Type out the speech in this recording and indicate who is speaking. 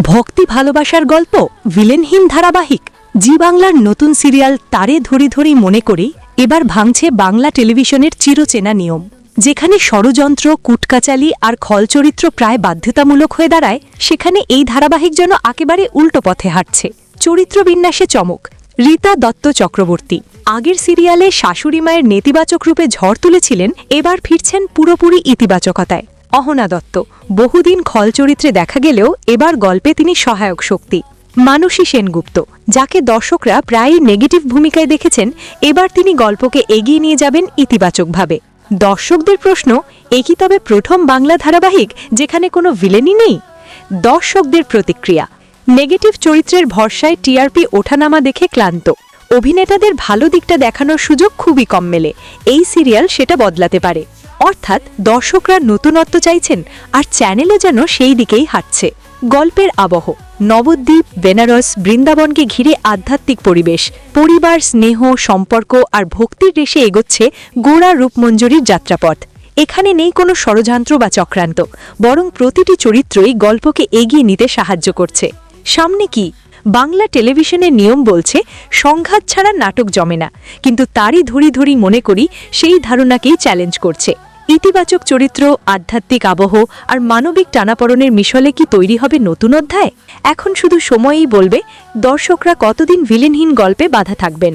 Speaker 1: ভক্তি ভালোবাসার গল্প ভিলেনহীন ধারাবাহিক জি বাংলার নতুন সিরিয়াল তারে ধরি ধরি মনে করে এবার ভাঙছে বাংলা টেলিভিশনের চিরচেনা নিয়ম, যেখানে ষড়যন্ত্র, কুটকাচালি আর খলচরিত্র প্রায় বাধ্যতামূলক হয়ে দাঁড়ায়, সেখানে এই ধারাবাহিক যেন একেবারে উল্টো পথে হাঁটছে। চরিত্র বিন্যাসে চমক। রীতা দত্ত চক্রবর্তী আগের সিরিয়ালে শাশুড়ি মায়ের নেতিবাচক রূপে ঝড় তুলেছিলেন, এবার ফিরছেন পুরোপুরি ইতিবাচকতায়। অহনা দত্ত বহুদিন খল চরিত্রে দেখা গেলেও এবার গল্পে তিনি সহায়ক শক্তি। মানসী সেনগুপ্ত, যাকে দর্শকরা প্রায়ই নেগেটিভ ভূমিকায় দেখেছেন, এবার তিনি গল্পকে এগিয়ে নিয়ে যাবেন ইতিবাচকভাবে। দর্শকদের প্রশ্ন, এ কি তবে প্রথম বাংলা ধারাবাহিক যেখানে কোনো ভিলেনই নেই? দর্শকদের প্রতিক্রিয়া। নেগেটিভ চরিত্রের ভরসায় টিআরপি ওঠানামা দেখে ক্লান্ত। অভিনেতাদের ভালো দিকটা দেখানোর সুযোগ খুবই কম মেলে। এই সিরিয়াল সেটা বদলাতে পারে। অর্থাৎ দর্শকরা নতুনত্ব চাইছেন, আর চ্যানেলও যেন সেই দিকেই হাঁটছে। গল্পের আবহ। নবদ্বীপ, বেনারস, বৃন্দাবনকে ঘিরে আধ্যাত্মিক পরিবেশ, পরিবার, স্নেহ, সম্পর্ক আর ভক্তির রেশে এগোচ্ছে গোড়া রূপমঞ্জরির যাত্রাপথ। এখানে নেই কোনো ষড়যন্ত্র বা চক্রান্ত, বরং প্রতিটি চরিত্রই গল্পকে এগিয়ে নিতে সাহায্য করছে। সামনে কি? বাংলা টেলিভিশনের নিয়ম বলছে সংঘাত ছাড়া নাটক জমে না, কিন্তু তারই ধরি ধরি মনে করি সেই ধারণাকেই চ্যালেঞ্জ করছে। ইতিবাচক চরিত্র, আধ্যাত্মিক আবহ আর মানবিক টানাপড়নের মিশলে কি তৈরি হবে নতুন অধ্যায়? এখন শুধু সময়ই বলবে দর্শকরা কতদিন ভিলেনহীন গল্পে বাধা থাকবেন।